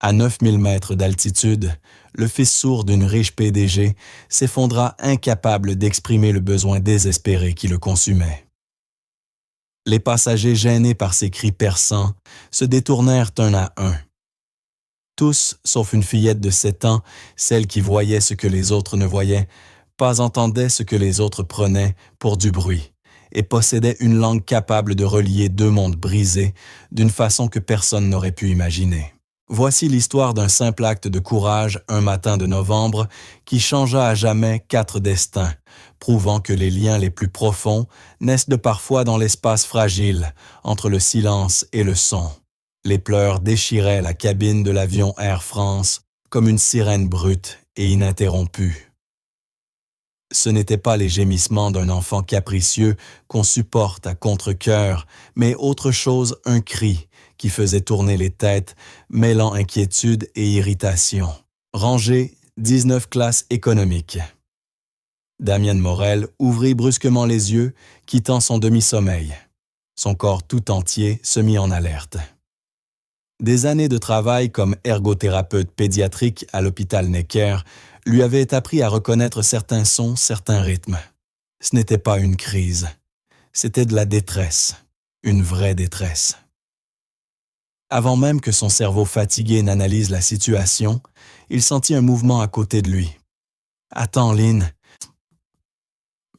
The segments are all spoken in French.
À 9000 mètres d'altitude, le fils sourd d'une riche PDG s'effondra incapable d'exprimer le besoin désespéré qui le consumait. Les passagers gênés par ses cris perçants se détournèrent un à un. Tous, sauf une fillette de 7 ans, celle qui voyait ce que les autres ne voyaient, pas entendaient ce que les autres prenaient pour du bruit, et possédait une langue capable de relier deux mondes brisés d'une façon que personne n'aurait pu imaginer. Voici l'histoire d'un simple acte de courage un matin de novembre qui changea à jamais 4 destins, prouvant que les liens les plus profonds naissent de parfois dans l'espace fragile entre le silence et le son. Les pleurs déchiraient la cabine de l'avion Air France comme une sirène brute et ininterrompue. Ce n'étaient pas les gémissements d'un enfant capricieux qu'on supporte à contre-cœur, mais autre chose, un cri qui faisait tourner les têtes, mêlant inquiétude et irritation. Rangée 19 classes économiques. Damian Morel ouvrit brusquement les yeux, quittant son demi-sommeil. Son corps tout entier se mit en alerte. Des années de travail comme ergothérapeute pédiatrique à l'hôpital Necker lui avaient appris à reconnaître certains sons, certains rythmes. Ce n'était pas une crise, c'était de la détresse, une vraie détresse. Avant même que son cerveau fatigué n'analyse la situation, il sentit un mouvement à côté de lui. « Attends, Lynn. »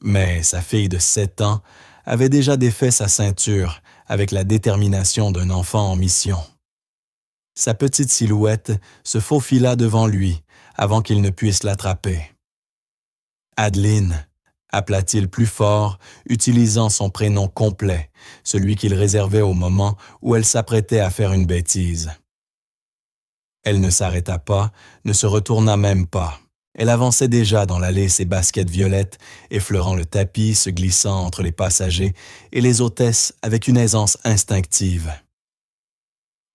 Mais sa fille de 7 ans avait déjà défait sa ceinture avec la détermination d'un enfant en mission. Sa petite silhouette se faufila devant lui avant qu'il ne puisse l'attraper. « Adeline », appela-t-il plus fort, utilisant son prénom complet, celui qu'il réservait au moment où elle s'apprêtait à faire une bêtise. Elle ne s'arrêta pas, ne se retourna même pas. Elle avançait déjà dans l'allée, ses baskets violettes, effleurant le tapis, se glissant entre les passagers et les hôtesses avec une aisance instinctive.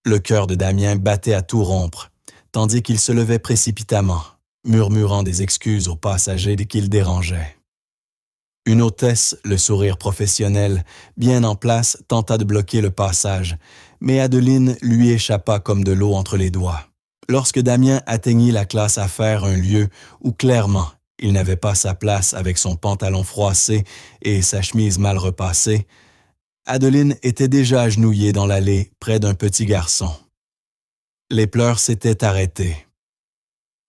Le cœur de Damien battait à tout rompre, tandis qu'il se levait précipitamment, murmurant des excuses aux passagers qu'il dérangeait. Une hôtesse, le sourire professionnel, bien en place, tenta de bloquer le passage, mais Adeline lui échappa comme de l'eau entre les doigts. Lorsque Damien atteignit la classe affaires, un lieu où clairement il n'avait pas sa place avec son pantalon froissé et sa chemise mal repassée, Adeline était déjà agenouillée dans l'allée près d'un petit garçon. Les pleurs s'étaient arrêtés.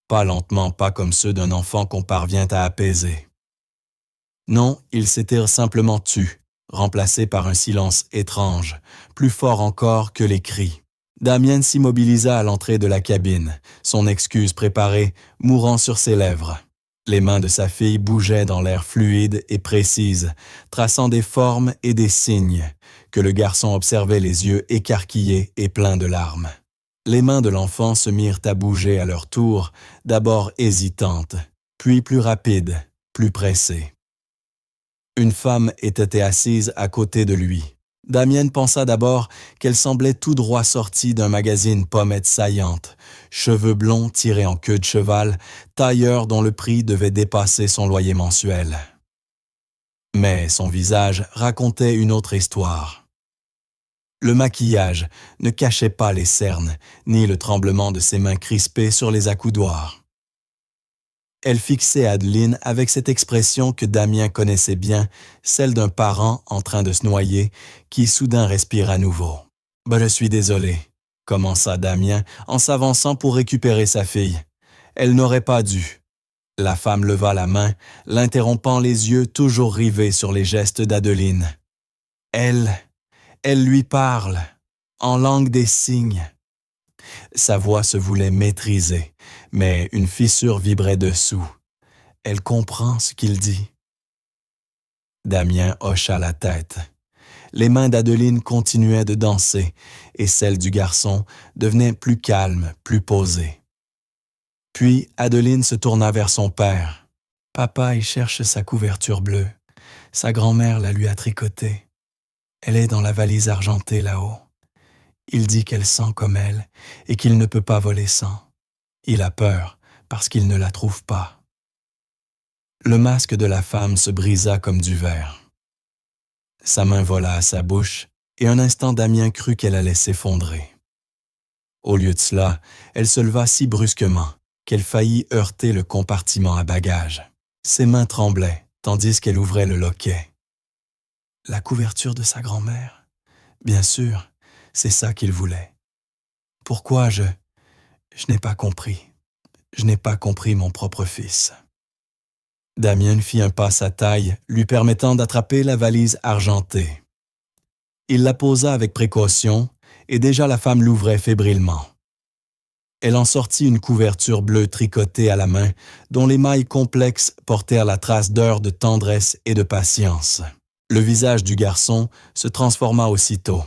Pas lentement, pas comme ceux d'un enfant qu'on parvient à apaiser. Non, ils s'étaient simplement tus, remplacés par un silence étrange, plus fort encore que les cris. Damien s'immobilisa à l'entrée de la cabine, son excuse préparée, mourant sur ses lèvres. Les mains de sa fille bougeaient dans l'air fluide et précise, traçant des formes et des signes, que le garçon observait les yeux écarquillés et pleins de larmes. Les mains de l'enfant se mirent à bouger à leur tour, d'abord hésitantes, puis plus rapides, plus pressées. Une femme était assise à côté de lui. Damien pensa d'abord qu'elle semblait tout droit sortie d'un magazine pommette saillante, cheveux blonds tirés en queue de cheval, tailleur dont le prix devait dépasser son loyer mensuel. Mais son visage racontait une autre histoire. Le maquillage ne cachait pas les cernes, ni le tremblement de ses mains crispées sur les accoudoirs. Elle fixait Adeline avec cette expression que Damien connaissait bien, celle d'un parent en train de se noyer, qui soudain respire à nouveau. « Je suis désolé », commença Damien en s'avançant pour récupérer sa fille. Elle n'aurait pas dû. La femme leva la main, l'interrompant, les yeux toujours rivés sur les gestes d'Adeline. Elle lui parle, en langue des signes. Sa voix se voulait maîtrisée, mais une fissure vibrait dessous. Elle comprend ce qu'il dit. Damien hocha la tête. Les mains d'Adeline continuaient de danser, et celles du garçon devenaient plus calmes, plus posées. Puis Adeline se tourna vers son père. « Papa, il cherche sa couverture bleue. Sa grand-mère la lui a tricotée. Elle est dans la valise argentée là-haut. Il dit qu'elle sent comme elle et qu'il ne peut pas voler sans. Il a peur parce qu'il ne la trouve pas. » Le masque de la femme se brisa comme du verre. Sa main vola à sa bouche et un instant Damien crut qu'elle allait s'effondrer. Au lieu de cela, elle se leva si brusquement qu'elle faillit heurter le compartiment à bagages. Ses mains tremblaient, tandis qu'elle ouvrait le loquet. La couverture de sa grand-mère? Bien sûr, c'est ça qu'il voulait. Pourquoi je n'ai pas compris. Je n'ai pas compris mon propre fils. Damien fit un pas à taille, lui permettant d'attraper la valise argentée. Il la posa avec précaution, et déjà la femme l'ouvrait fébrilement. Elle en sortit une couverture bleue tricotée à la main, dont les mailles complexes portèrent la trace d'heures de tendresse et de patience. Le visage du garçon se transforma aussitôt.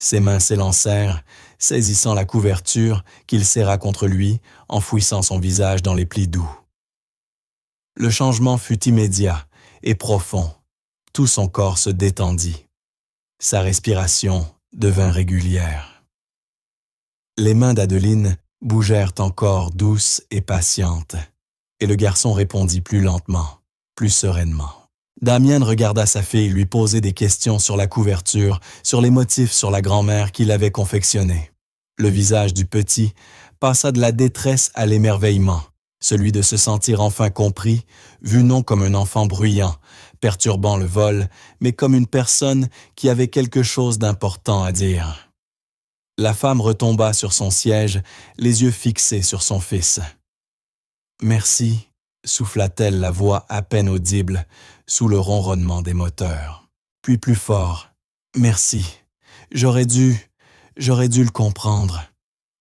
Ses mains s'élancèrent, saisissant la couverture qu'il serra contre lui, enfouissant son visage dans les plis doux. Le changement fut immédiat et profond. Tout son corps se détendit. Sa respiration devint régulière. Les mains d'Adeline bougèrent encore douces et patientes, et le garçon répondit plus lentement, plus sereinement. Damien regarda sa fille lui poser des questions sur la couverture, sur les motifs sur la grand-mère qu'il avait confectionnée. Le visage du petit passa de la détresse à l'émerveillement, celui de se sentir enfin compris, vu non comme un enfant bruyant, perturbant le vol, mais comme une personne qui avait quelque chose d'important à dire. La femme retomba sur son siège, les yeux fixés sur son fils. « Merci », souffla-t-elle la voix à peine audible sous le ronronnement des moteurs. Puis plus fort. « Merci. J'aurais dû le comprendre.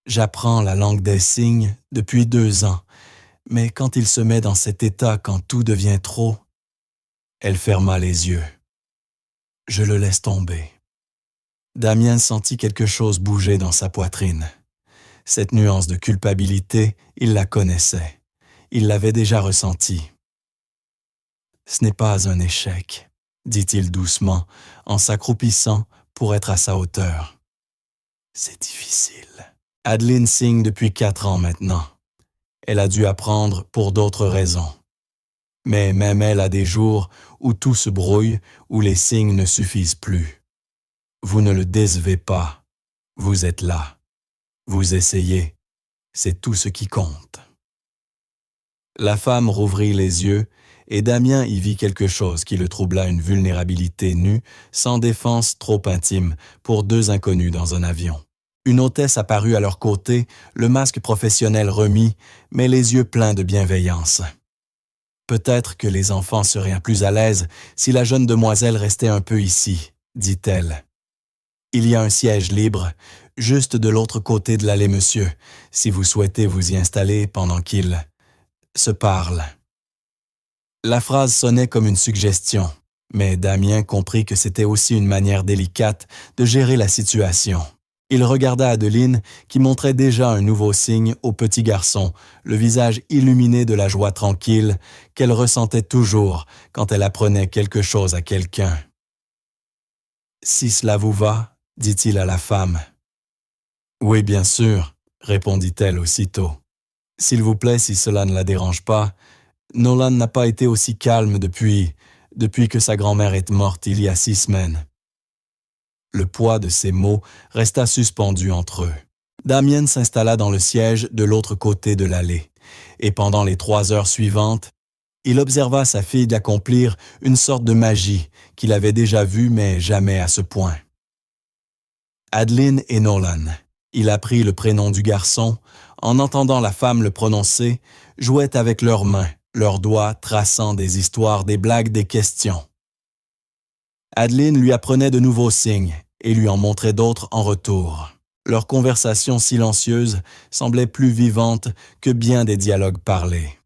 J'apprends la langue des signes depuis 2 ans, mais quand il se met dans cet état, quand tout devient trop... » Elle ferma les yeux. « Je le laisse tomber. » Damien sentit quelque chose bouger dans sa poitrine. Cette nuance de culpabilité, il la connaissait. Il l'avait déjà ressentie. « Ce n'est pas un échec, » dit-il doucement, en s'accroupissant pour être à sa hauteur. « C'est difficile. » Adeline signe depuis 4 ans maintenant. Elle a dû apprendre pour d'autres raisons. Mais même elle a des jours où tout se brouille, où les signes ne suffisent plus. Vous ne le décevez pas. Vous êtes là. Vous essayez. C'est tout ce qui compte. La femme rouvrit les yeux et Damien y vit quelque chose qui le troubla, une vulnérabilité nue, sans défense trop intime, pour 2 inconnus dans un avion. Une hôtesse apparut à leur côté, le masque professionnel remis, mais les yeux pleins de bienveillance. Peut-être que les enfants seraient plus à l'aise si la jeune demoiselle restait un peu ici, dit-elle. Il y a un siège libre, juste de l'autre côté de l'allée, monsieur, si vous souhaitez vous y installer pendant qu'ils se parlent. La phrase sonnait comme une suggestion, mais Damien comprit que c'était aussi une manière délicate de gérer la situation. Il regarda Adeline, qui montrait déjà un nouveau signe au petit garçon, le visage illuminé de la joie tranquille qu'elle ressentait toujours quand elle apprenait quelque chose à quelqu'un. « Si cela vous va, » dit-il à la femme. « Oui, bien sûr, » répondit-elle aussitôt. « S'il vous plaît, si cela ne la dérange pas, Nolan n'a pas été aussi calme depuis que sa grand-mère est morte il y a 6 semaines. » Le poids de ces mots resta suspendu entre eux. Damien s'installa dans le siège de l'autre côté de l'allée, et pendant les 3 heures suivantes, il observa sa fille d'accomplir une sorte de magie qu'il avait déjà vue, mais jamais à ce point. Adeline et Nolan. Il apprit le prénom du garçon, en entendant la femme le prononcer, jouaient avec leurs mains, leurs doigts traçant des histoires, des blagues, des questions. Adeline lui apprenait de nouveaux signes et lui en montrait d'autres en retour. Leur conversation silencieuse semblait plus vivante que bien des dialogues parlés.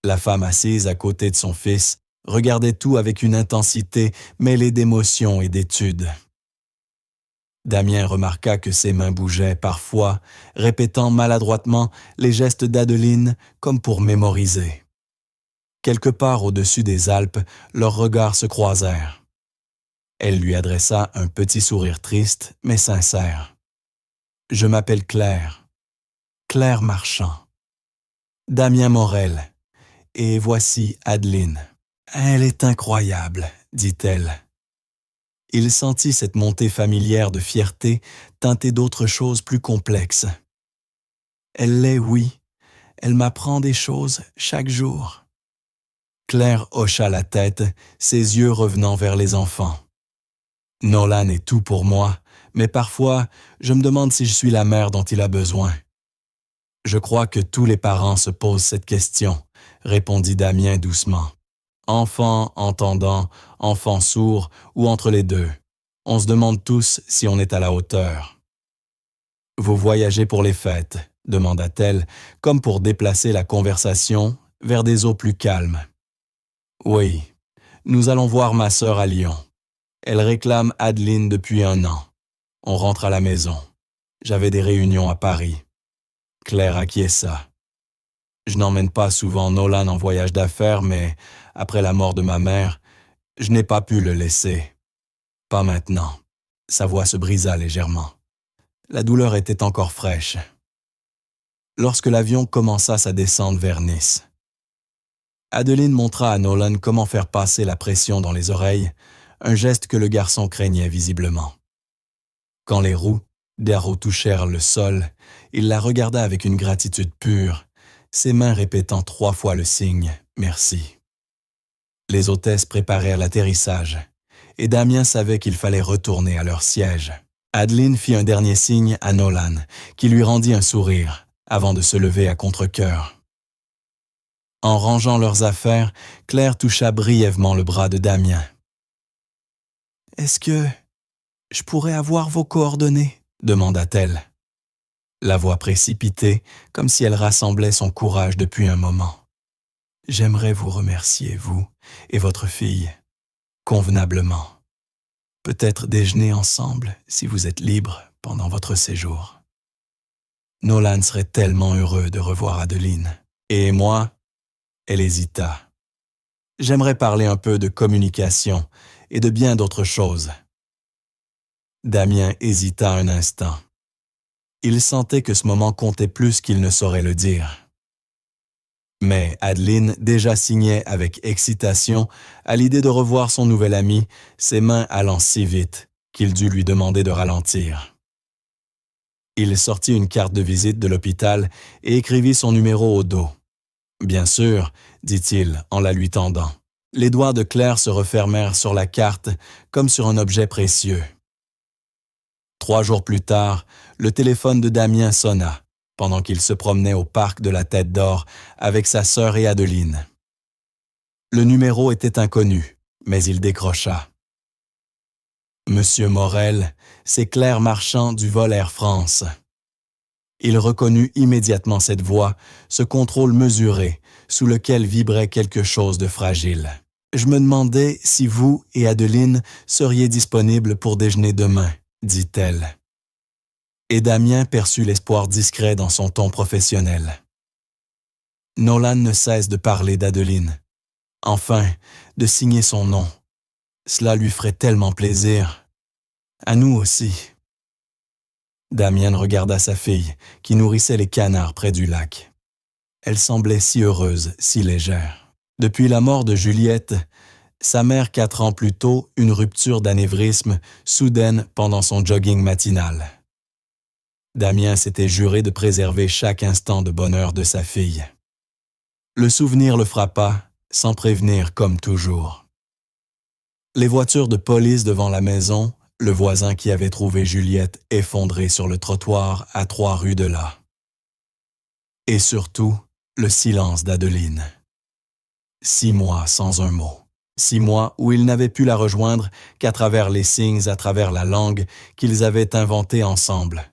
La femme assise à côté de son fils regardait tout avec une intensité mêlée d'émotion et d'étude. Damien remarqua que ses mains bougeaient parfois, répétant maladroitement les gestes d'Adeline comme pour mémoriser. Quelque part au-dessus des Alpes, leurs regards se croisèrent. Elle lui adressa un petit sourire triste, mais sincère. « Je m'appelle Claire. Claire Marchand. Damien Morel. Et voici Adeline. »« Elle est incroyable, dit-elle. » Il sentit cette montée familière de fierté teintée d'autres choses plus complexes. Elle l'est, oui. Elle m'apprend des choses chaque jour. Claire hocha la tête, ses yeux revenant vers les enfants. Nolan est tout pour moi, mais parfois, je me demande si je suis la mère dont il a besoin. Je crois que tous les parents se posent cette question, répondit Damien doucement. Enfant entendant, enfant sourd ou entre les deux. On se demande tous si on est à la hauteur. Vous voyagez pour les fêtes, demanda-t-elle, comme pour déplacer la conversation vers des eaux plus calmes. Oui, nous allons voir ma sœur à Lyon. Elle réclame Adeline depuis 1 an. On rentre à la maison. J'avais des réunions à Paris. Claire acquiesça. Je n'emmène pas souvent Nolan en voyage d'affaires, mais après la mort de ma mère, je n'ai pas pu le laisser. Pas maintenant. Sa voix se brisa légèrement. La douleur était encore fraîche. Lorsque l'avion commença sa descente vers Nice, Adeline montra à Nolan comment faire passer la pression dans les oreilles, un geste que le garçon craignait visiblement. Quand les roues d'Arrow touchèrent le sol, il la regarda avec une gratitude pure, ses mains répétant 3 fois le signe « Merci ». Les hôtesses préparèrent l'atterrissage, et Damien savait qu'il fallait retourner à leur siège. Adeline fit un dernier signe à Nolan, qui lui rendit un sourire, avant de se lever à contre-cœur. En rangeant leurs affaires, Claire toucha brièvement le bras de Damien. « Est-ce que je pourrais avoir vos coordonnées ?» demanda-t-elle. La voix précipitée, comme si elle rassemblait son courage depuis un moment. « J'aimerais vous remercier, vous et votre fille, convenablement. Peut-être déjeuner ensemble, si vous êtes libre, pendant votre séjour. Nolan serait tellement heureux de revoir Adeline. Et moi ?» Elle hésita. « J'aimerais parler un peu de communication et de bien d'autres choses. » Damien hésita un instant. Il sentait que ce moment comptait plus qu'il ne saurait le dire. Mais Adeline déjà signait avec excitation à l'idée de revoir son nouvel ami, ses mains allant si vite qu'il dut lui demander de ralentir. Il sortit une carte de visite de l'hôpital et écrivit son numéro au dos. « Bien sûr, » dit-il en la lui tendant. Les doigts de Claire se refermèrent sur la carte comme sur un objet précieux. 3 jours plus tard, le téléphone de Damien sonna, pendant qu'il se promenait au parc de la Tête d'Or avec sa sœur et Adeline. Le numéro était inconnu, mais il décrocha. « Monsieur Morel, c'est Claire Marchand du vol Air France. » Il reconnut immédiatement cette voix, ce contrôle mesuré, sous lequel vibrait quelque chose de fragile. « Je me demandais si vous et Adeline seriez disponibles pour déjeuner demain, » dit-elle. Et Damien perçut l'espoir discret dans son ton professionnel. Nolan ne cesse de parler d'Adeline. Enfin, de signer son nom. Cela lui ferait tellement plaisir. À nous aussi. Damien regarda sa fille, qui nourrissait les canards près du lac. Elle semblait si heureuse, si légère. Depuis la mort de Juliette, sa mère 4 ans plus tôt, une rupture d'anévrisme soudaine pendant son jogging matinal. Damien s'était juré de préserver chaque instant de bonheur de sa fille. Le souvenir le frappa, sans prévenir comme toujours. Les voitures de police devant la maison, le voisin qui avait trouvé Juliette effondrée sur le trottoir à 3 rues de là. Et surtout, le silence d'Adeline. 6 mois sans un mot. 6 mois où il n'avait pu la rejoindre qu'à travers les signes, à travers la langue qu'ils avaient inventée ensemble,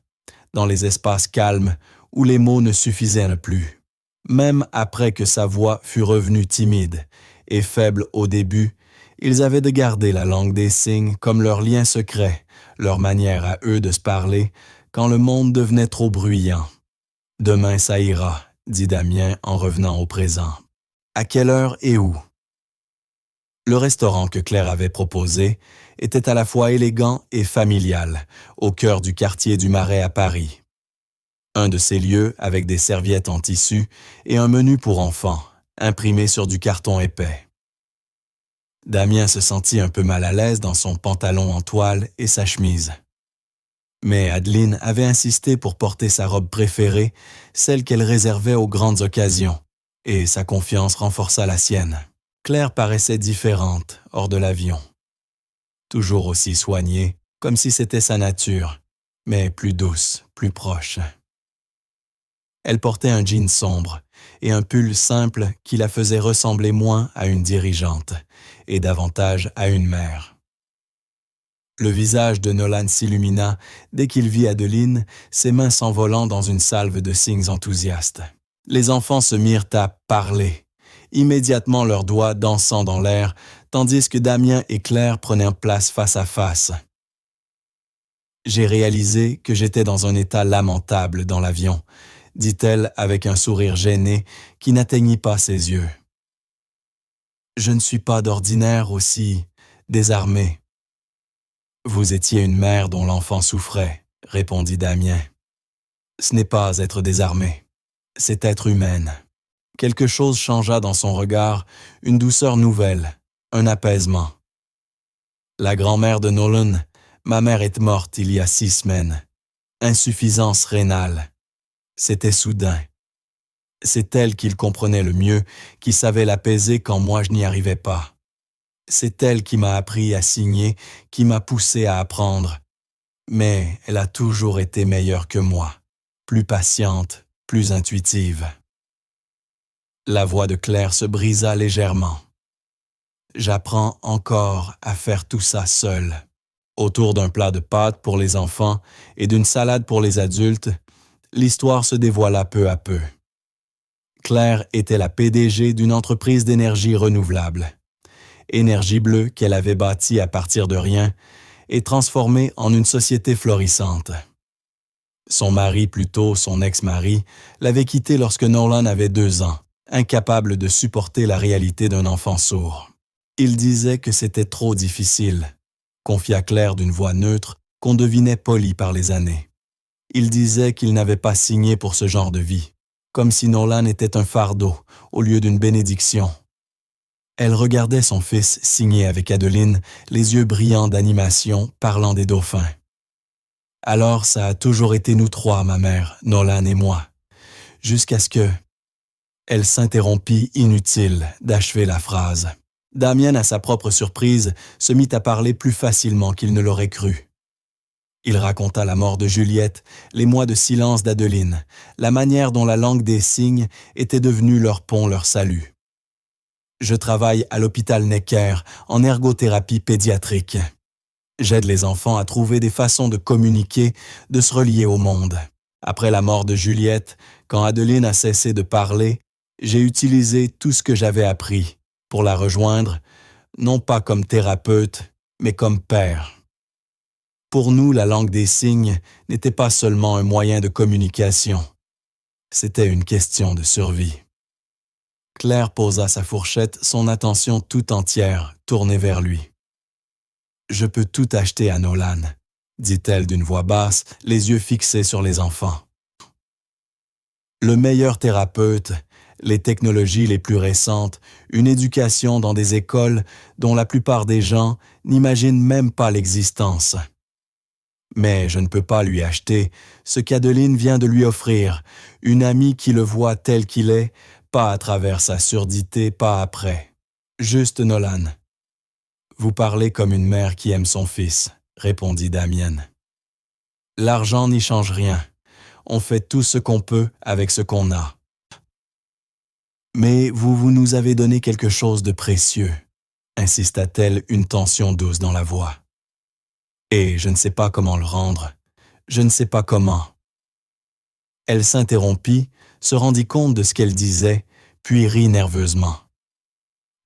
dans les espaces calmes où les mots ne suffisaient plus. Même après que sa voix fût revenue timide et faible au début, ils avaient de garder la langue des signes comme leur lien secret, leur manière à eux de se parler quand le monde devenait trop bruyant. « Demain ça ira », dit Damien en revenant au présent. « À quelle heure et où ?» Le restaurant que Claire avait proposé était à la fois élégant et familial, au cœur du quartier du Marais à Paris. Un de ces lieux avec des serviettes en tissu et un menu pour enfants, imprimé sur du carton épais. Damien se sentit un peu mal à l'aise dans son pantalon en toile et sa chemise. Mais Adeline avait insisté pour porter sa robe préférée, celle qu'elle réservait aux grandes occasions, et sa confiance renforça la sienne. Claire paraissait différente hors de l'avion. Toujours aussi soignée, comme si c'était sa nature, mais plus douce, plus proche. Elle portait un jean sombre et un pull simple qui la faisait ressembler moins à une dirigeante et davantage à une mère. Le visage de Nolan s'illumina dès qu'il vit Adeline, ses mains s'envolant dans une salve de signes enthousiastes. Les enfants se mirent à parler, immédiatement leurs doigts dansant dans l'air, tandis que Damien et Claire prenaient place face à face. J'ai réalisé que j'étais dans un état lamentable dans l'avion, dit-elle avec un sourire gêné qui n'atteignit pas ses yeux. Je ne suis pas d'ordinaire aussi désarmée. Vous étiez une mère dont l'enfant souffrait, répondit Damien. Ce n'est pas être désarmée, c'est être humaine. Quelque chose changea dans son regard, une douceur nouvelle, un apaisement. La grand-mère de Nolan, ma mère est morte il y a 6 semaines. Insuffisance rénale. C'était soudain. C'est elle qu'il comprenait le mieux, qui savait l'apaiser quand moi je n'y arrivais pas. C'est elle qui m'a appris à signer, qui m'a poussé à apprendre. Mais elle a toujours été meilleure que moi, plus patiente, plus intuitive. La voix de Claire se brisa légèrement. J'apprends encore à faire tout ça seule. Autour d'un plat de pâtes pour les enfants et d'une salade pour les adultes, l'histoire se dévoila peu à peu. Claire était la PDG d'une entreprise d'énergie renouvelable. Énergie Bleue qu'elle avait bâtie à partir de rien et transformée en une société florissante. Son mari, plutôt son ex-mari, l'avait quittée lorsque Nolan avait 2 ans, incapable de supporter la réalité d'un enfant sourd. Il disait que c'était trop difficile, confia Claire d'une voix neutre qu'on devinait polie par les années. Il disait qu'il n'avait pas signé pour ce genre de vie, comme si Nolan était un fardeau au lieu d'une bénédiction. Elle regardait son fils signer avec Adeline, les yeux brillants d'animation, parlant des dauphins. Alors ça a toujours été nous 3, ma mère, Nolan et moi, jusqu'à ce que... Elle s'interrompit, inutile d'achever la phrase. Damien, à sa propre surprise, se mit à parler plus facilement qu'il ne l'aurait cru. Il raconta la mort de Juliette, les mois de silence d'Adeline, la manière dont la langue des signes était devenue leur pont, leur salut. Je travaille à l'hôpital Necker en ergothérapie pédiatrique. J'aide les enfants à trouver des façons de communiquer, de se relier au monde. Après la mort de Juliette, quand Adeline a cessé de parler, j'ai utilisé tout ce que j'avais appris pour la rejoindre, non pas comme thérapeute, mais comme père. Pour nous, la langue des signes n'était pas seulement un moyen de communication. C'était une question de survie. Claire posa sa fourchette, son attention tout entière tournée vers lui. « Je peux tout acheter à Nolan », dit-elle d'une voix basse, les yeux fixés sur les enfants. Le meilleur thérapeute, les technologies les plus récentes, une éducation dans des écoles dont la plupart des gens n'imaginent même pas l'existence. Mais je ne peux pas lui acheter ce qu'Adeline vient de lui offrir, une amie qui le voit tel qu'il est, pas à travers sa surdité, pas après. Juste Nolan. Vous parlez comme une mère qui aime son fils, répondit Damien. L'argent n'y change rien. On fait tout ce qu'on peut avec ce qu'on a. Mais vous nous avez donné quelque chose de précieux, insista-t-elle, une tension douce dans la voix. Et je ne sais pas comment le rendre. Je ne sais pas comment. Elle s'interrompit, se rendit compte de ce qu'elle disait, puis rit nerveusement.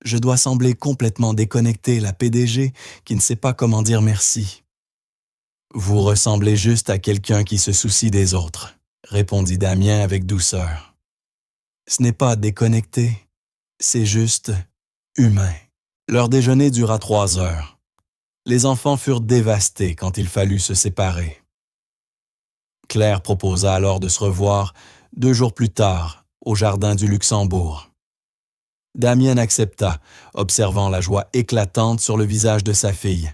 Je dois sembler complètement déconnectée, la PDG, qui ne sait pas comment dire merci. Vous ressemblez juste à quelqu'un qui se soucie des autres, répondit Damien avec douceur. Ce n'est pas déconnecté, c'est juste humain. Leur déjeuner dura 3 heures. Les enfants furent dévastés quand il fallut se séparer. Claire proposa alors de se revoir 2 jours plus tard au jardin du Luxembourg. Damien accepta, observant la joie éclatante sur le visage de sa fille.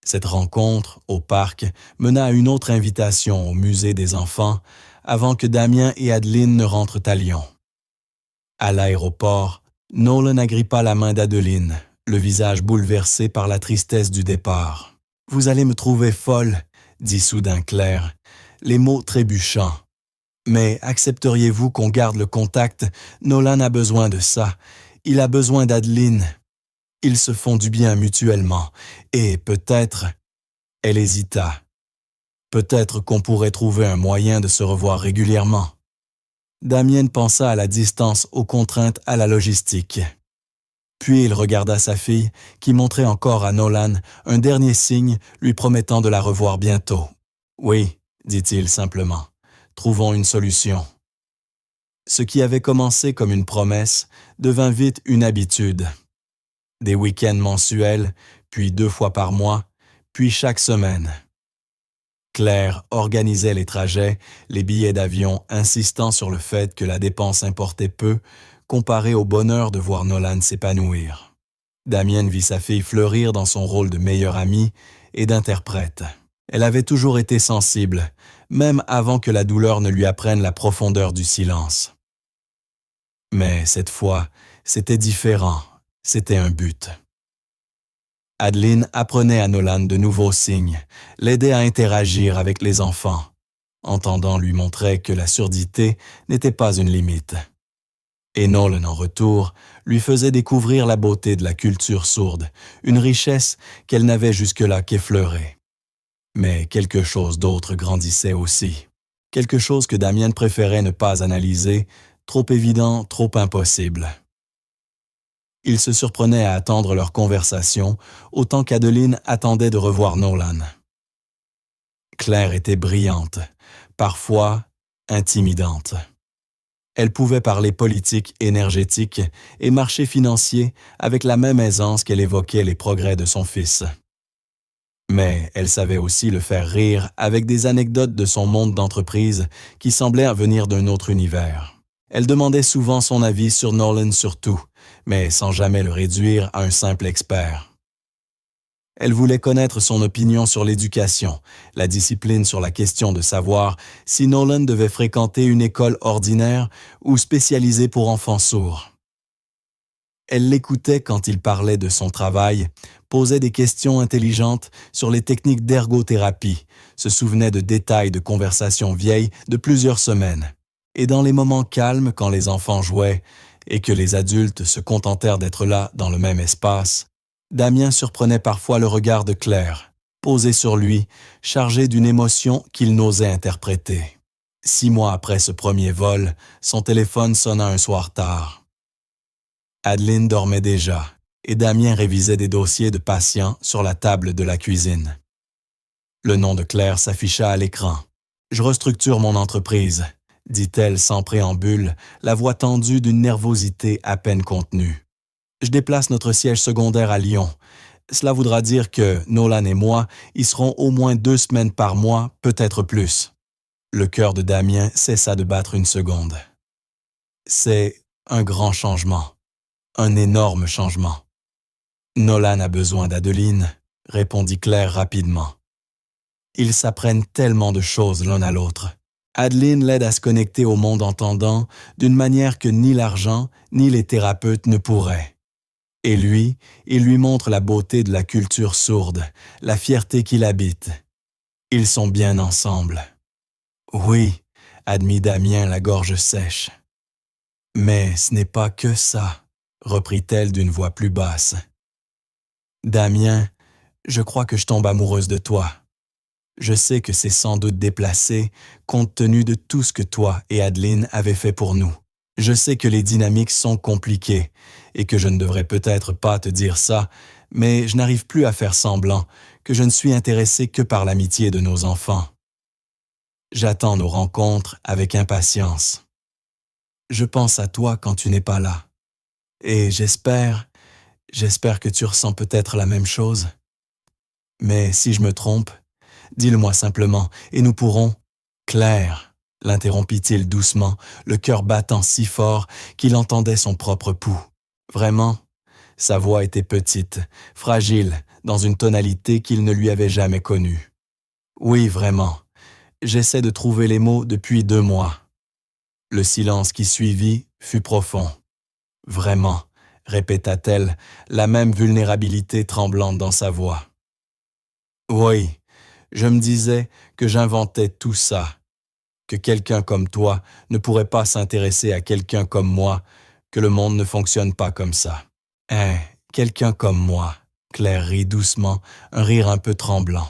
Cette rencontre, au parc, mena à une autre invitation au musée des enfants avant que Damien et Adeline ne rentrent à Lyon. À l'aéroport, Nolan agrippa la main d'Adeline, le visage bouleversé par la tristesse du départ. « Vous allez me trouver folle », dit soudain Claire, les mots trébuchants. « Mais accepteriez-vous qu'on garde le contact? Nolan a besoin de ça. Il a besoin d'Adeline. Ils se font du bien mutuellement. Et peut-être… » Elle hésita. « Peut-être qu'on pourrait trouver un moyen de se revoir régulièrement. » Damien pensa à la distance, aux contraintes, à la logistique. Puis il regarda sa fille, qui montrait encore à Nolan un dernier signe lui promettant de la revoir bientôt. « Oui, » dit-il simplement, « trouvons une solution. » Ce qui avait commencé comme une promesse devint vite une habitude. Des week-ends mensuels, puis 2 fois par mois, puis chaque semaine. Claire organisait les trajets, les billets d'avion, insistant sur le fait que la dépense importait peu, comparé au bonheur de voir Nolan s'épanouir. Damien vit sa fille fleurir dans son rôle de meilleure amie et d'interprète. Elle avait toujours été sensible, même avant que la douleur ne lui apprenne la profondeur du silence. Mais cette fois, c'était différent, c'était un but. Adeline apprenait à Nolan de nouveaux signes, l'aidait à interagir avec les enfants. Entendant lui montrait que la surdité n'était pas une limite. Et Nolan, en retour, lui faisait découvrir la beauté de la culture sourde, une richesse qu'elle n'avait jusque-là qu'effleurée. Mais quelque chose d'autre grandissait aussi. Quelque chose que Damien préférait ne pas analyser, trop évident, trop impossible. Il se surprenait à attendre leur conversation, autant qu'Adeline attendait de revoir Nolan. Claire était brillante, parfois intimidante. Elle pouvait parler politique, énergétique et marché financier avec la même aisance qu'elle évoquait les progrès de son fils. Mais elle savait aussi le faire rire avec des anecdotes de son monde d'entreprise qui semblaient venir d'un autre univers. Elle demandait souvent son avis sur Nolan surtout, mais sans jamais le réduire à un simple expert. Elle voulait connaître son opinion sur l'éducation, la discipline sur la question de savoir si Nolan devait fréquenter une école ordinaire ou spécialisée pour enfants sourds. Elle l'écoutait quand il parlait de son travail, posait des questions intelligentes sur les techniques d'ergothérapie, se souvenait de détails de conversations vieilles de plusieurs semaines. Et dans les moments calmes quand les enfants jouaient et que les adultes se contentèrent d'être là dans le même espace, Damien surprenait parfois le regard de Claire, posé sur lui, chargé d'une émotion qu'il n'osait interpréter. 6 mois après ce premier vol, son téléphone sonna un soir tard. Adeline dormait déjà, et Damien révisait des dossiers de patients sur la table de la cuisine. Le nom de Claire s'afficha à l'écran. « Je restructure mon entreprise », dit-elle sans préambule, la voix tendue d'une nervosité à peine contenue. « Je déplace notre siège secondaire à Lyon. Cela voudra dire que Nolan et moi y serons au moins 2 semaines par mois, peut-être plus. » Le cœur de Damien cessa de battre une seconde. C'est un grand changement, un énorme changement. « Nolan a besoin d'Adeline », répondit Claire rapidement. Ils s'apprennent tellement de choses l'un à l'autre. Adeline l'aide à se connecter au monde entendant d'une manière que ni l'argent ni les thérapeutes ne pourraient. Et lui, il lui montre la beauté de la culture sourde, la fierté qu'il habite. Ils sont bien ensemble. « Oui », admit Damien la gorge sèche. « Mais ce n'est pas que ça », reprit-elle d'une voix plus basse. « Damien, je crois que je tombe amoureuse de toi. Je sais que c'est sans doute déplacé, compte tenu de tout ce que toi et Adeline avez fait pour nous. Je sais que les dynamiques sont compliquées et que je ne devrais peut-être pas te dire ça, mais je n'arrive plus à faire semblant que je ne suis intéressé que par l'amitié de nos enfants. J'attends nos rencontres avec impatience. Je pense à toi quand tu n'es pas là. Et j'espère que tu ressens peut-être la même chose. Mais si je me trompe, dis-le-moi simplement, et nous pourrons… » « Claire », l'interrompit-il doucement, le cœur battant si fort qu'il entendait son propre pouls. Vraiment, sa voix était petite, fragile, dans une tonalité qu'il ne lui avait jamais connue. Oui, vraiment. J'essaie de trouver les mots depuis 2 mois. Le silence qui suivit fut profond. Vraiment, répéta-t-elle, la même vulnérabilité tremblante dans sa voix. Oui, je me disais que j'inventais tout ça, que quelqu'un comme toi ne pourrait pas s'intéresser à quelqu'un comme moi, que le monde ne fonctionne pas comme ça. Hein, quelqu'un comme moi. Claire rit doucement, un rire un peu tremblant.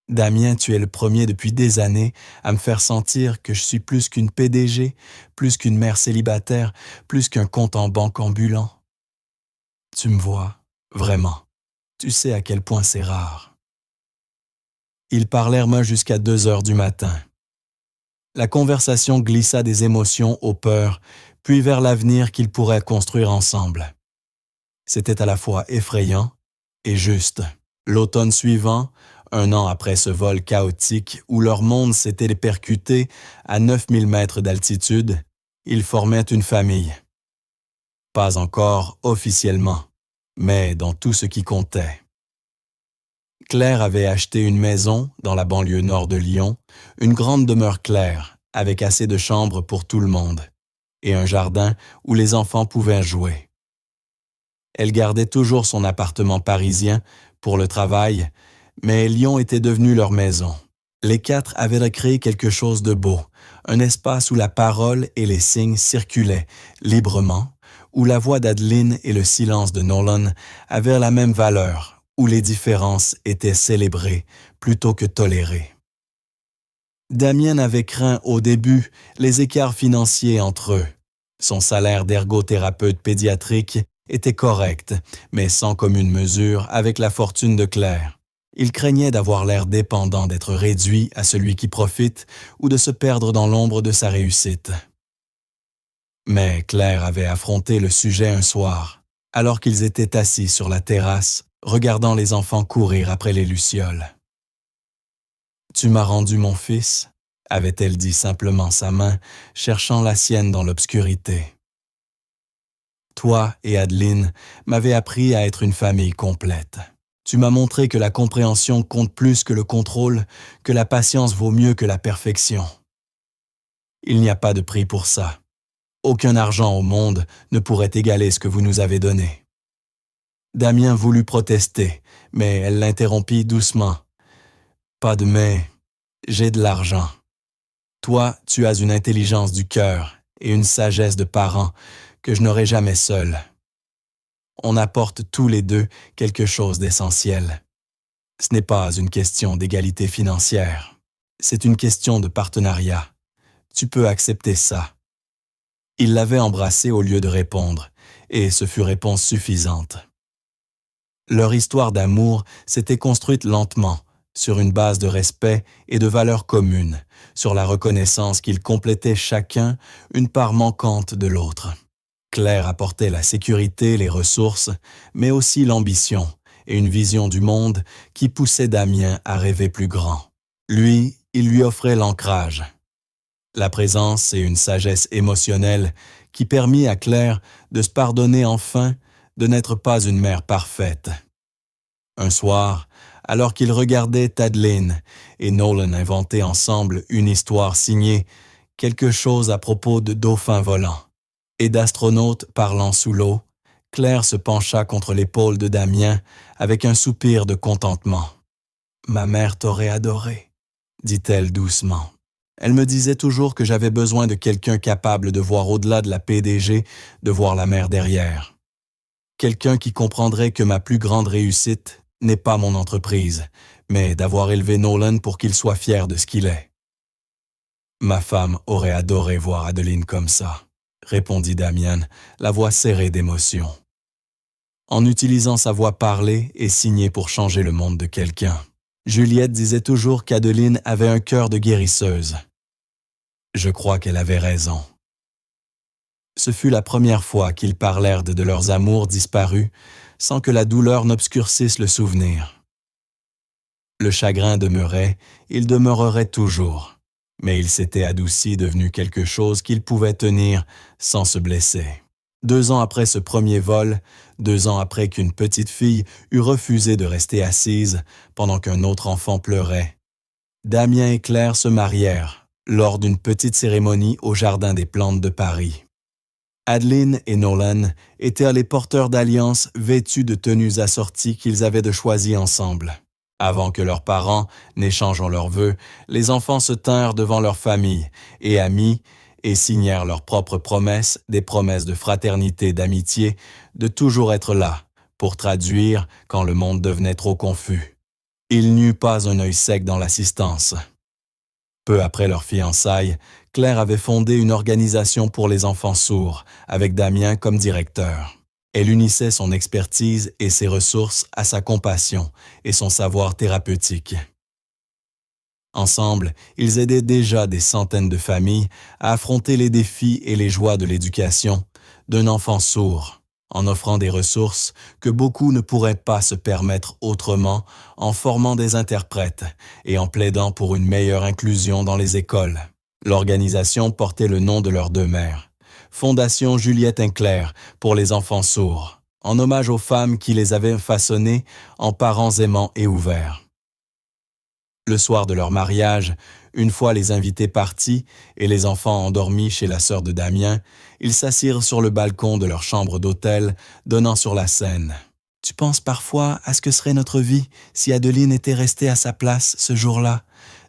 Damien, tu es le premier depuis des années à me faire sentir que je suis plus qu'une PDG, plus qu'une mère célibataire, plus qu'un compte en banque ambulant. Tu me vois, vraiment. Tu sais à quel point c'est rare. Ils parlèrent main jusqu'à 2 heures du matin. La conversation glissa des émotions aux peurs, puis vers l'avenir qu'ils pourraient construire ensemble. C'était à la fois effrayant et juste. L'automne suivant, 1 an après ce vol chaotique où leur monde s'était percuté à 9000 mètres d'altitude, ils formaient une famille. Pas encore officiellement, mais dans tout ce qui comptait. Claire avait acheté une maison dans la banlieue nord de Lyon, une grande demeure claire, avec assez de chambres pour tout le monde, et un jardin où les enfants pouvaient jouer. Elle gardait toujours son appartement parisien pour le travail, mais Lyon était devenu leur maison. Les 4 avaient recréé quelque chose de beau, un espace où la parole et les signes circulaient librement, où la voix d'Adeline et le silence de Nolan avaient la même valeur, où les différences étaient célébrées plutôt que tolérées. Damien avait craint au début les écarts financiers entre eux. Son salaire d'ergothérapeute pédiatrique était correct, mais sans commune mesure avec la fortune de Claire. Il craignait d'avoir l'air dépendant d'être réduit à celui qui profite ou de se perdre dans l'ombre de sa réussite. Mais Claire avait affronté le sujet un soir, alors qu'ils étaient assis sur la terrasse, regardant les enfants courir après les lucioles. « Tu m'as rendu mon fils ?» avait-elle dit simplement sa main, cherchant la sienne dans l'obscurité. « Toi et Adeline m'avez appris à être une famille complète. Tu m'as montré que la compréhension compte plus que le contrôle, que la patience vaut mieux que la perfection. Il n'y a pas de prix pour ça. Aucun argent au monde ne pourrait égaler ce que vous nous avez donné. » Damien voulut protester, mais elle l'interrompit doucement. « Pas de mais, j'ai de l'argent. Toi, tu as une intelligence du cœur et une sagesse de parent que je n'aurai jamais seul. On apporte tous les deux quelque chose d'essentiel. Ce n'est pas une question d'égalité financière. C'est une question de partenariat. Tu peux accepter ça. » Il l'avait embrassée au lieu de répondre, et ce fut réponse suffisante. Leur histoire d'amour s'était construite lentement, sur une base de respect et de valeurs communes, sur la reconnaissance qu'ils complétaient chacun une part manquante de l'autre. Claire apportait la sécurité, les ressources, mais aussi l'ambition et une vision du monde qui poussait Damien à rêver plus grand. Lui, il lui offrait l'ancrage, la présence et une sagesse émotionnelle qui permit à Claire de se pardonner enfin de n'être pas une mère parfaite. Un soir, alors qu'ils regardaient Adeline et Nolan inventer ensemble une histoire signée « Quelque chose à propos de dauphins volants » et d'astronautes parlant sous l'eau, Claire se pencha contre l'épaule de Damien avec un soupir de contentement. « Ma mère t'aurait adoré », dit-elle doucement. Elle me disait toujours que j'avais besoin de quelqu'un capable de voir au-delà de la PDG, de voir la mer derrière. Quelqu'un qui comprendrait que ma plus grande réussite n'est pas mon entreprise, mais d'avoir élevé Nolan pour qu'il soit fier de ce qu'il est. Ma femme aurait adoré voir Adeline comme ça, répondit Damien, la voix serrée d'émotion. En utilisant sa voix parlée et signée pour changer le monde de quelqu'un. Juliette disait toujours qu'Adeline avait un cœur de guérisseuse. Je crois qu'elle avait raison. Ce fut la première fois qu'ils parlèrent de leurs amours disparus sans que la douleur n'obscurcisse le souvenir. Le chagrin demeurait, il demeurerait toujours, mais il s'était adouci, devenu quelque chose qu'ils pouvaient tenir sans se blesser. 2 ans après ce premier vol, 2 ans après qu'une petite fille eut refusé de rester assise pendant qu'un autre enfant pleurait, Damien et Claire se marièrent lors d'une petite cérémonie au Jardin des Plantes de Paris. Adeline et Nolan étaient les porteurs d'alliances vêtus de tenues assorties qu'ils avaient de choisies ensemble. Avant que leurs parents n'échangent leurs vœux, les enfants se tinrent devant leur famille et amis et signèrent leurs propres promesses, des promesses de fraternité, d'amitié, de toujours être là, pour traduire quand le monde devenait trop confus. Il n'y eut pas un œil sec dans l'assistance. Peu après leur fiançailles, Claire avait fondé une organisation pour les enfants sourds, avec Damien comme directeur. Elle unissait son expertise et ses ressources à sa compassion et son savoir thérapeutique. Ensemble, ils aidaient déjà des centaines de familles à affronter les défis et les joies de l'éducation d'un enfant sourd, en offrant des ressources que beaucoup ne pourraient pas se permettre autrement, en formant des interprètes et en plaidant pour une meilleure inclusion dans les écoles. L'organisation portait le nom de leurs 2 mères, Fondation Juliette Inclair pour les enfants sourds, en hommage aux femmes qui les avaient façonnés en parents aimants et ouverts. Le soir de leur mariage, une fois les invités partis et les enfants endormis chez la sœur de Damien, ils s'assirent sur le balcon de leur chambre d'hôtel, donnant sur la Seine. « Tu penses parfois à ce que serait notre vie si Adeline était restée à sa place ce jour-là »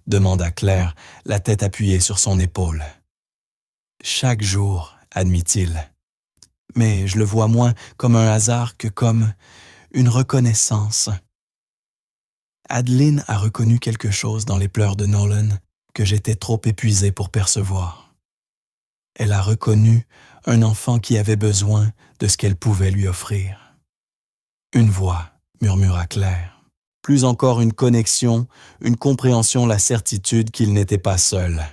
demanda Claire, la tête appuyée sur son épaule. « Chaque jour, admit-il. Mais je le vois moins comme un hasard que comme une reconnaissance. » Adeline a reconnu quelque chose dans les pleurs de Nolan que j'étais trop épuisé pour percevoir. Elle a reconnu un enfant qui avait besoin de ce qu'elle pouvait lui offrir. Une voix, murmura Claire. Plus encore une connexion, une compréhension, la certitude qu'il n'était pas seul.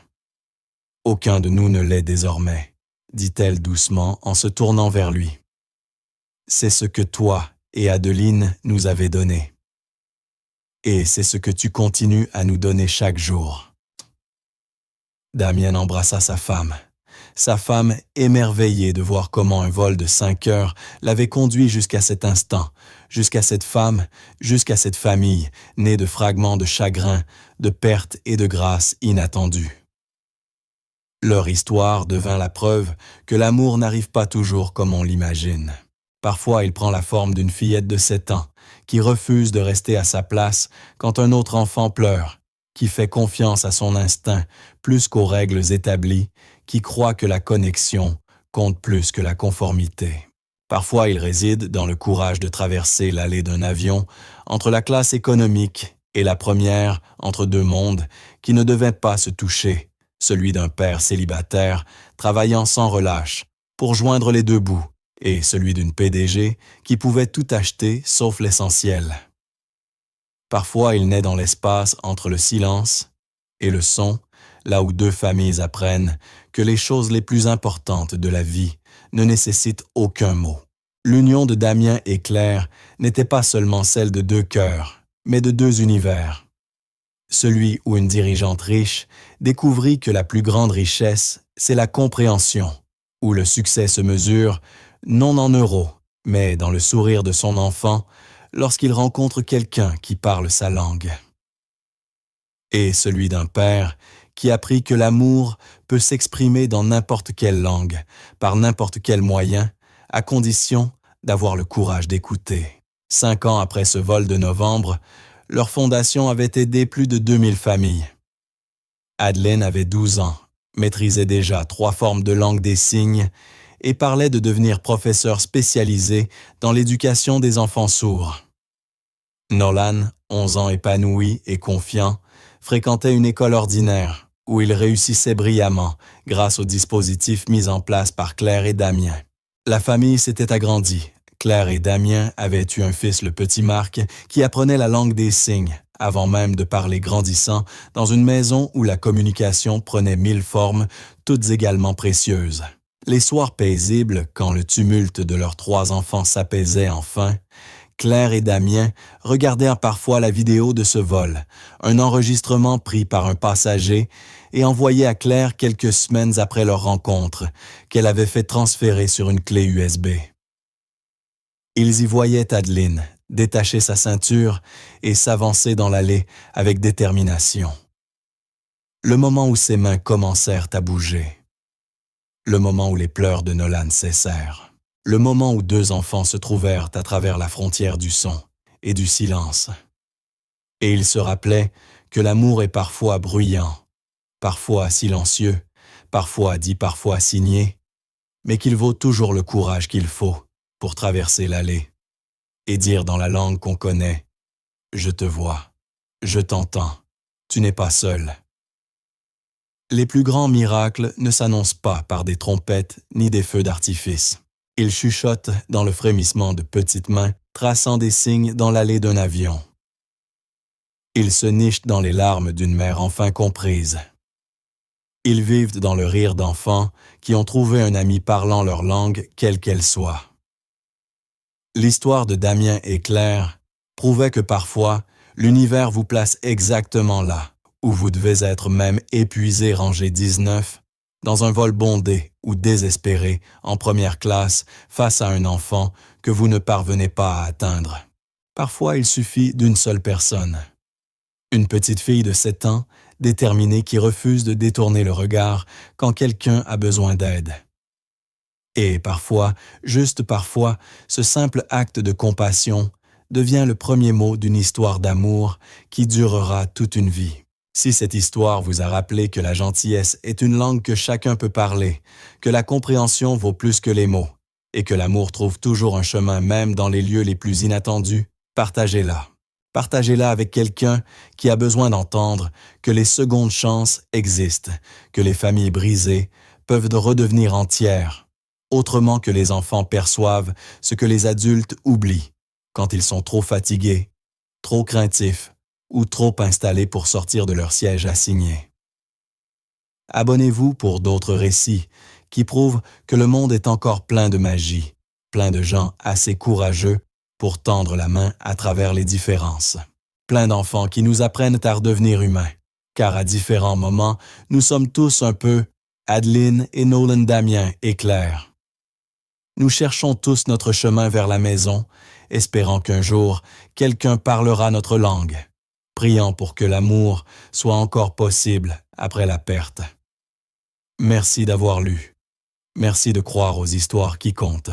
Aucun de nous ne l'est désormais, dit-elle doucement en se tournant vers lui. C'est ce que toi et Adeline nous avez donné. Et c'est ce que tu continues à nous donner chaque jour. Damien embrassa sa femme émerveillée de voir comment un vol de 5 heures l'avait conduit jusqu'à cet instant, jusqu'à cette femme, jusqu'à cette famille, née de fragments de chagrin, de pertes et de grâces inattendues. Leur histoire devint la preuve que l'amour n'arrive pas toujours comme on l'imagine. Parfois, il prend la forme d'une fillette de 7 ans, qui refuse de rester à sa place quand un autre enfant pleure, qui fait confiance à son instinct plus qu'aux règles établies, qui croit que la connexion compte plus que la conformité. Parfois, il réside dans le courage de traverser l'allée d'un avion entre la classe économique et la première entre 2 mondes qui ne devaient pas se toucher, celui d'un père célibataire travaillant sans relâche pour joindre les 2 bouts, et celui d'une PDG qui pouvait tout acheter sauf l'essentiel. Parfois, il naît dans l'espace entre le silence et le son, là où 2 familles apprennent que les choses les plus importantes de la vie ne nécessitent aucun mot. L'union de Damien et Claire n'était pas seulement celle de 2 cœurs, mais de 2 univers. Celui où une dirigeante riche découvrit que la plus grande richesse, c'est la compréhension, où le succès se mesure non en euros, mais dans le sourire de son enfant lorsqu'il rencontre quelqu'un qui parle sa langue. Et celui d'un père qui apprit que l'amour peut s'exprimer dans n'importe quelle langue, par n'importe quel moyen, à condition d'avoir le courage d'écouter. 5 ans après ce vol de novembre, leur fondation avait aidé plus de 2000 familles. Adeline avait 12 ans, maîtrisait déjà 3 formes de langue des signes et parlait de devenir professeur spécialisé dans l'éducation des enfants sourds. Nolan, 11 ans épanoui et confiant, fréquentait une école ordinaire où il réussissait brillamment grâce aux dispositifs mis en place par Claire et Damien. La famille s'était agrandie. Claire et Damien avaient eu un fils, le petit Marc, qui apprenait la langue des signes, avant même de parler grandissant, dans une maison où la communication prenait 1000 formes, toutes également précieuses. Les soirs paisibles, quand le tumulte de leurs 3 enfants s'apaisait enfin, Claire et Damien regardèrent parfois la vidéo de ce vol, un enregistrement pris par un passager et envoyé à Claire quelques semaines après leur rencontre, qu'elle avait fait transférer sur une clé USB. Ils y voyaient Adeline détacher sa ceinture et s'avancer dans l'allée avec détermination. Le moment où ses mains commencèrent à bouger. Le moment où les pleurs de Nolan cessèrent. Le moment où deux enfants se trouvèrent à travers la frontière du son et du silence. Et il se rappelait que l'amour est parfois bruyant, parfois silencieux, parfois dit, parfois signé, mais qu'il vaut toujours le courage qu'il faut pour traverser l'allée et dire dans la langue qu'on connaît « Je te vois, je t'entends, tu n'es pas seul ». Les plus grands miracles ne s'annoncent pas par des trompettes ni des feux d'artifice. Ils chuchotent dans le frémissement de petites mains, traçant des signes dans l'allée d'un avion. Ils se nichent dans les larmes d'une mère enfin comprise. Ils vivent dans le rire d'enfants qui ont trouvé un ami parlant leur langue, quelle qu'elle soit. L'histoire de Damien et Claire prouvait que parfois, l'univers vous place exactement là, où vous devez être même épuisé rangé 19, dans un vol bondé ou désespéré en première classe face à un enfant que vous ne parvenez pas à atteindre. Parfois, il suffit d'une seule personne. Une petite fille de 7 ans, déterminée qui refuse de détourner le regard quand quelqu'un a besoin d'aide. Et parfois, juste parfois, ce simple acte de compassion devient le premier mot d'une histoire d'amour qui durera toute une vie. Si cette histoire vous a rappelé que la gentillesse est une langue que chacun peut parler, que la compréhension vaut plus que les mots, et que l'amour trouve toujours un chemin même dans les lieux les plus inattendus, partagez-la. Partagez-la avec quelqu'un qui a besoin d'entendre que les secondes chances existent, que les familles brisées peuvent redevenir entières, autrement que les enfants perçoivent ce que les adultes oublient quand ils sont trop fatigués, trop craintifs ou trop installés pour sortir de leur siège assigné. Abonnez-vous pour d'autres récits qui prouvent que le monde est encore plein de magie, plein de gens assez courageux pour tendre la main à travers les différences. Plein d'enfants qui nous apprennent à redevenir humains, car à différents moments, nous sommes tous un peu Adeline et Nolan, Damien et Claire. Nous cherchons tous notre chemin vers la maison, espérant qu'un jour, quelqu'un parlera notre langue, priant pour que l'amour soit encore possible après la perte. Merci d'avoir lu. Merci de croire aux histoires qui comptent.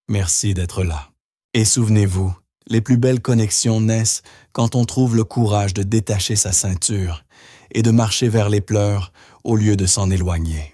Merci d'être là. Et souvenez-vous, les plus belles connexions naissent quand on trouve le courage de détacher sa ceinture et de marcher vers les pleurs au lieu de s'en éloigner.